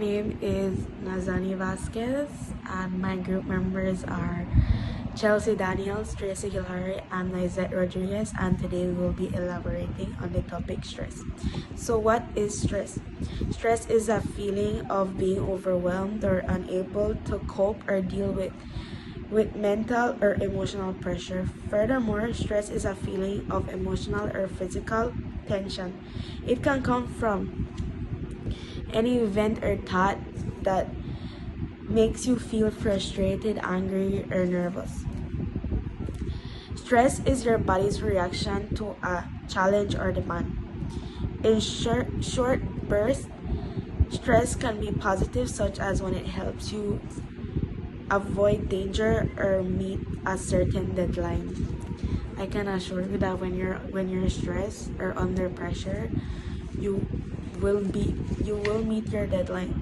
name is Nazani Vasquez, and my group members are Chelsea Daniels, Tracy Hillary, and Lizette Rodriguez, and today we will be elaborating on the topic stress. So what is stress? Stress is a feeling of being overwhelmed or unable to cope or deal with mental or emotional pressure. Furthermore, stress is a feeling of emotional or physical tension. It can come from any event or thought that makes you feel frustrated, angry, or nervous. Stress is your body's reaction to a challenge or demand. In short bursts, stress can be positive, such as when it helps you avoid danger or meet a certain deadline. I can assure you that when you're stressed or under pressure, you will meet your deadline.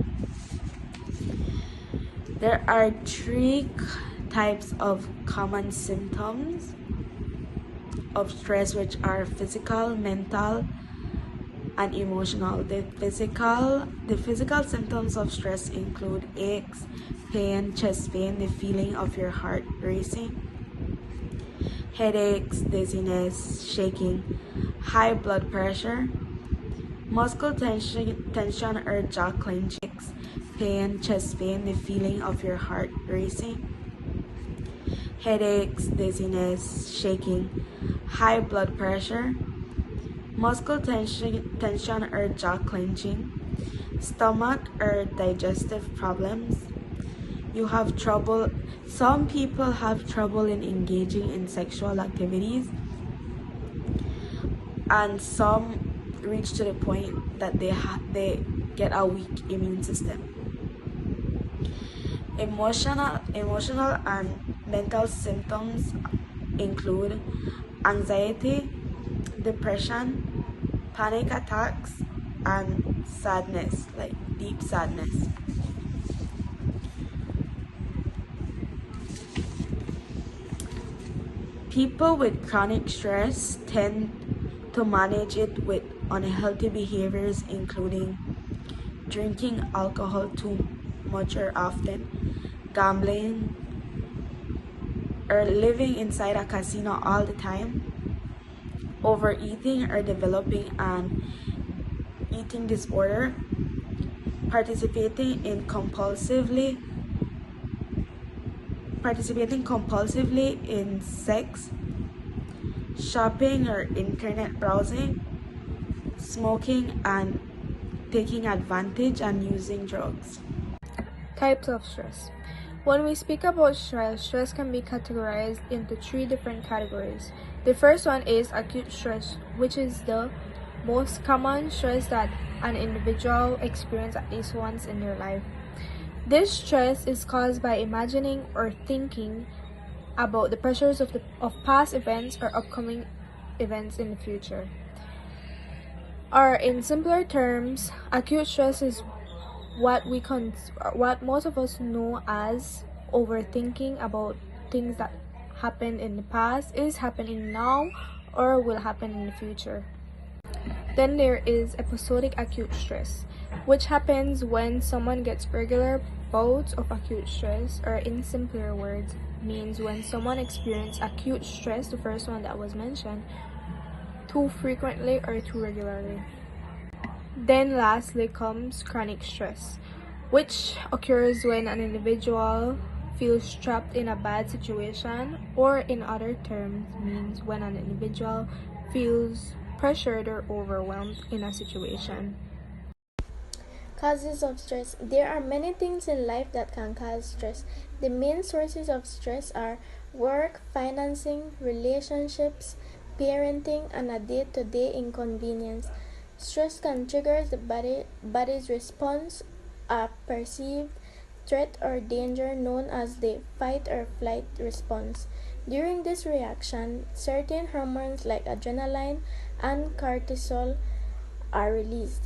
There are three types of common symptoms of stress, which are physical, mental, and emotional. The physical symptoms of stress include aches, pain, chest pain, the feeling of your heart racing, headaches, dizziness, shaking, high blood pressure, muscle tension or jaw clenching, pain, chest pain, the feeling of your heart racing, headaches, dizziness, shaking, high blood pressure, muscle tension or jaw clenching, stomach or digestive problems. Some people have trouble in engaging in sexual activities, and some reach to the point that they get a weak immune system. Emotional and mental symptoms include anxiety, depression, panic attacks, and sadness, like deep sadness. People with chronic stress tend to manage it with unhealthy behaviors, including drinking alcohol too much or often, gambling, or living inside a casino all the time, overeating or developing an eating disorder, participating compulsively in sex, shopping or internet browsing, smoking, and taking advantage and using drugs. Types of stress. When we speak about stress, stress can be categorized into three different categories. The first one is acute stress, which is the most common stress that an individual experiences at least once in their life. This stress is caused by imagining or thinking about the pressures of past events or upcoming events in the future. Or in simpler terms, acute stress is what most of us know as overthinking about things that happened in the past, is happening now, or will happen in the future. Then there is episodic acute stress, which happens when someone gets regular bouts of acute stress, or in simpler words, means when someone experiences acute stress, the first one that was mentioned, too frequently or too regularly. Then lastly comes chronic stress, which occurs when an individual feels trapped in a bad situation, or in other terms means when an individual feels pressured or overwhelmed in a situation. Causes of stress. There are many things in life that can cause stress. The main sources of stress are work, financing, relationships, parenting, and a day-to-day inconvenience. Stress can trigger the body's response, a perceived threat or danger known as the fight or flight response. During this reaction, certain hormones like adrenaline and cortisol are released.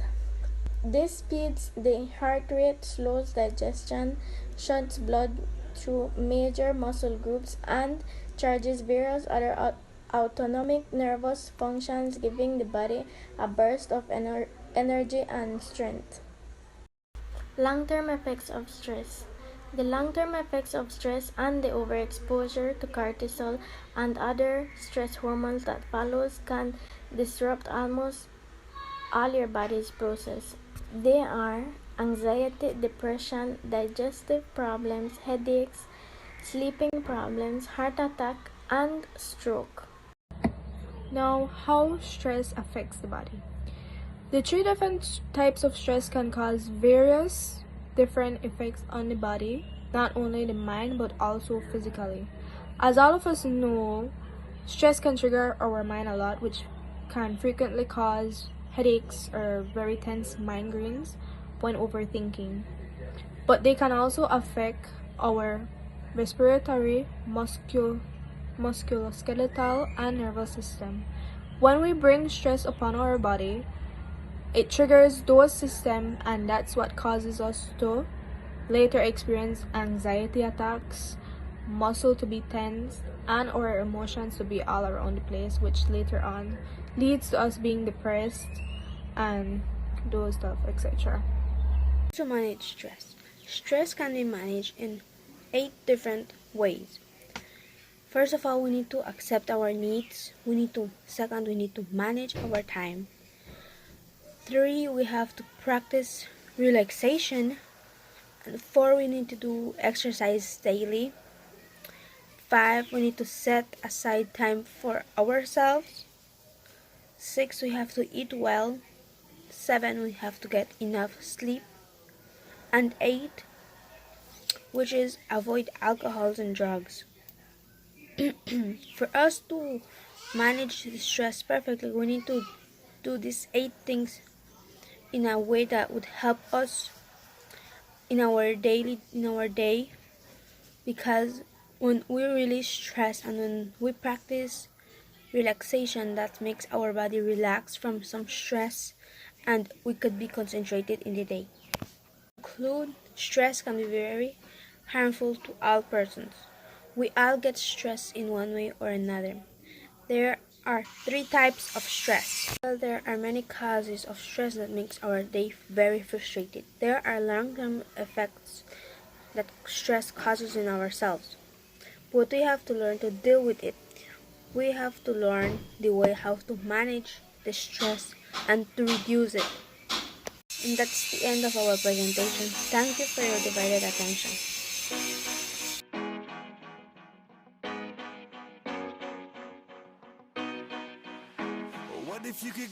This speeds the heart rate, slows digestion, shunts blood through major muscle groups, and charges various other autonomic nervous functions, giving the body a burst of energy and strength. Long-term effects of stress. The long-term effects of stress and the overexposure to cortisol and other stress hormones that follows can disrupt almost all your body's process. They are anxiety, depression, digestive problems, headaches, sleeping problems, heart attack, and stroke. Now, how stress affects the body. The three different types of stress can cause various different effects on the body, not only the mind but also physically. As all of us know, stress can trigger our mind a lot, which can frequently cause headaches or very tense migraines when overthinking. But they can also affect our respiratory, musculoskeletal, and nervous system. When we bring stress upon our body, it triggers those systems, and that's what causes us to later experience anxiety attacks, muscle to be tense, and our emotions to be all around the place, which later on leads to us being depressed and those stuff, etc. To manage stress. Stress can be managed in 8 different ways. First of all, we need to accept our needs. We need to manage our time. 3, we have to practice relaxation. And 4, we need to do exercise daily. 5, we need to set aside time for ourselves. 6, we have to eat well. 7, we have to get enough sleep. And 8, which is avoid alcohols and drugs. For us to manage the stress perfectly, we need to do these 8 things in a way that would help us in our day, because when we really stress and when we practice relaxation, that makes our body relax from some stress and we could be concentrated in the day. Conclude, stress can be very harmful to all persons. We all get stressed in one way or another. There are 3 types of stress. Well, there are many causes of stress that makes our day very frustrated. There are long-term effects that stress causes in ourselves. But we have to learn to deal with it. We have to learn the way how to manage the stress and to reduce it. And that's the end of our presentation. Thank you for your divided attention. What if you could